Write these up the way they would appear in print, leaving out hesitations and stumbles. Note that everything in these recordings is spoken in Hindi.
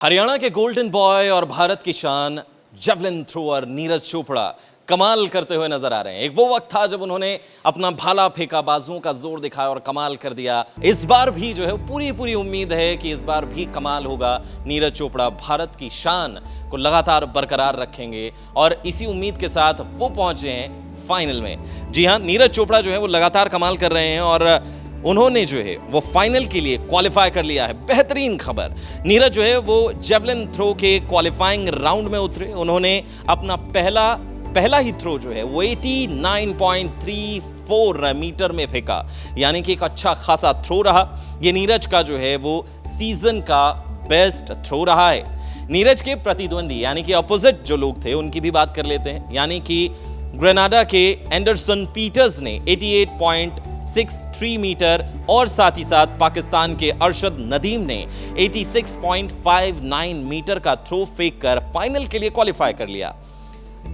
हरियाणा के गोल्डन बॉय और भारत की शान जेवलिन थ्रोअर नीरज चोपड़ा कमाल करते हुए नजर आ रहे हैं। एक वो वक्त था जब उन्होंने अपना भाला फेंका, बाजुओं का जोर दिखाया और कमाल कर दिया। इस बार भी जो है पूरी उम्मीद है कि इस बार भी कमाल होगा। नीरज चोपड़ा भारत की शान को लगातार बरकरार रखेंगे और इसी उम्मीद के साथ वो पहुंचे हैं फाइनल में। जी हाँ, नीरज चोपड़ा जो है वो लगातार कमाल कर रहे हैं और उन्होंने जो है वो फाइनल के लिए क्वालिफाई कर लिया है। बेहतरीन खबर, नीरज जो है वो जेवलिन थ्रो के क्वालिफाइंग राउंड में उतरे। उन्होंने अपना पहला ही थ्रो जो है वो 89.34 मीटर में फेंका, यानी कि एक अच्छा खासा थ्रो रहा। ये नीरज का जो है वो सीजन का बेस्ट थ्रो रहा है। नीरज के प्रतिद्वंदी यानी कि अपोजिट जो लोग थे उनकी भी बात कर लेते हैं, यानी कि ग्रेनाडा के एंडरसन पीटर्स ने 88.63 मीटर और साथ ही साथ पाकिस्तान के अरशद नदीम ने 86.59 मीटर का थ्रो फेंक कर फाइनल के लिए क्वालिफाई कर लिया।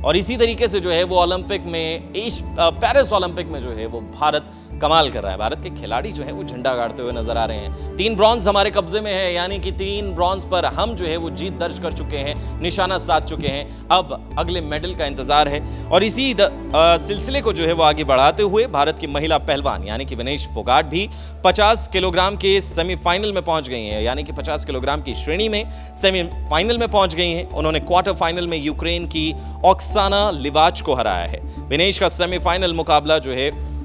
और इसी तरीके से जो है वो ओलंपिक में पेरिस ओलंपिक में जो है वो भारत कमाल कर रहा है। भारत के खिलाड़ी जो है वो झंडा गाड़ते हुए नजर आ रहे हैं। 3 ब्रॉन्ज हमारे कब्जे में है, यानी कि 3 ब्रॉन्ज पर हम जो है वो जीत दर्ज कर चुके हैं, निशाना साध चुके हैं। अब अगले मेडल का इंतजार है और इसी सिलसिले को जो है वो आगे बढ़ाते हुए भारत की महिला पहलवान यानी कि विनेश फोगाट भी 50 किलोग्राम के सेमीफाइनल में पहुंच गई हैं, यानी कि 50 किलोग्राम की श्रेणी में सेमीफाइनल में पहुंच गई हैं। उन्होंने क्वार्टर फाइनल में यूक्रेन की ऑक्साना लिवाच को हराया है। विनेश का सेमीफाइनल मुकाबला जो है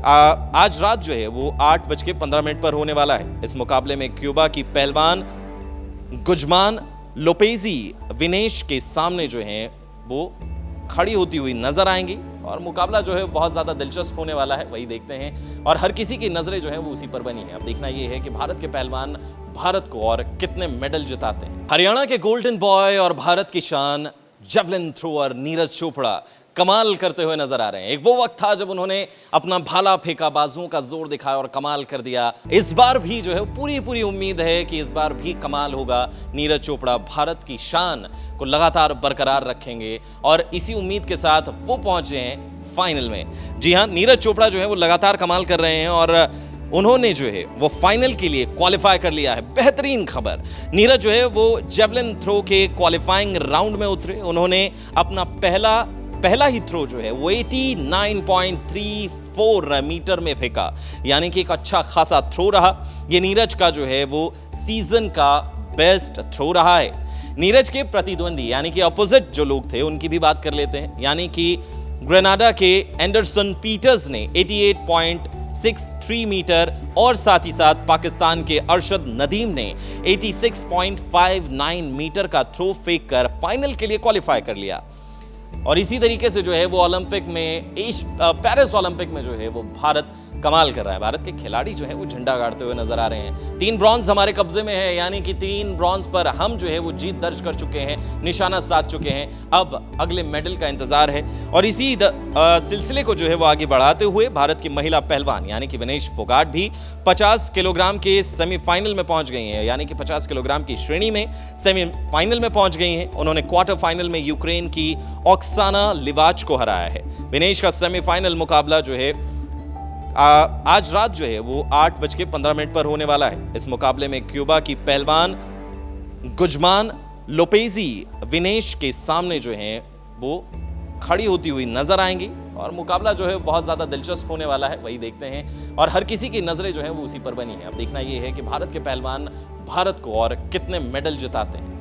आज रात जो है वो 8:15 पर होने वाला है। इस मुकाबले में क्यूबा की पहलवान गुजमान लोपेजी विनेश के सामने जो है वो खड़ी होती हुई नजर आएंगी और मुकाबला जो है बहुत ज्यादा दिलचस्प होने वाला है, वही देखते हैं। और हर किसी की नजरें जो है वो उसी पर बनी है। अब देखना ये है कि भारत के पहलवान भारत को और कितने मेडल जिताते हैं। हरियाणा के गोल्डन बॉय और भारत की शान जेवलिन थ्रोअर नीरज चोपड़ा कमाल करते हुए नजर आ रहे हैं। एक वो वक्त था जब उन्होंने अपना भाला फेंका, बाजुओं का जोर दिखाया और कमाल कर दिया। इस बार भी जो है पूरी उम्मीद है कि इस बार भी कमाल होगा। नीरज चोपड़ा भारत की शान को लगातार बरकरार रखेंगे और इसी उम्मीद के साथ वो पहुंचे हैं फाइनल में। जी हाँ, नीरज चोपड़ा जो है वो लगातार कमाल कर रहे हैं और उन्होंने जो है वो फाइनल के लिए क्वालिफाई कर लिया है। बेहतरीन खबर, नीरज जो है वो जेवलिन थ्रो के क्वालिफाइंग राउंड में उतरे। उन्होंने अपना पहला ही थ्रो जो है वो 89.34 मीटर में फेंका, यानी कि एक अच्छा खासा थ्रो रहा। ये नीरज का जो है वो सीजन का बेस्ट थ्रो रहा है। नीरज के प्रतिद्वंदी यानी कि अपोजिट जो लोग थे उनकी भी बात कर लेते हैं, यानी कि ग्रेनाडा के एंडरसन पीटर्स ने 88.63 मीटर और साथ ही साथ पाकिस्तान के अरशद नदीम ने 86.59 मीटर का थ्रो फेंक कर फाइनल के लिए क्वालिफाई कर लिया। और इसी तरीके से जो है वो ओलंपिक में पेरिस ओलंपिक में जो है वो भारत कमाल कर रहा है। भारत के खिलाड़ी जो है वो झंडा गाड़ते हुए नजर आ रहे हैं। 3 ब्रॉन्ज हमारे कब्जे में है, यानी कि 3 ब्रॉन्ज पर हम जो है वो जीत दर्ज कर चुके हैं, निशाना साध चुके हैं। अब अगले मेडल का इंतजार है और इसी सिलसिले को जो है वो आगे बढ़ाते हुए भारत की महिला पहलवान यानी कि विनेश फोगाट भी 50 किलोग्राम के सेमीफाइनल में पहुंच गई हैं, यानी कि 50 किलोग्राम की श्रेणी में सेमीफाइनल में पहुंच गई हैं। उन्होंने क्वार्टर फाइनल में यूक्रेन की ऑक्साना लिवाच को हराया है। विनेश का सेमीफाइनल मुकाबला जो है आज रात जो है वो 8:15 पर होने वाला है। इस मुकाबले में क्यूबा की पहलवान गुजमान लोपेजी विनेश के सामने जो है वो खड़ी होती हुई नजर आएंगी और मुकाबला जो है बहुत ज्यादा दिलचस्प होने वाला है, वही देखते हैं। और हर किसी की नजरें जो है वो उसी पर बनी है। अब देखना ये है कि भारत के पहलवान भारत को और कितने मेडल जिताते हैं।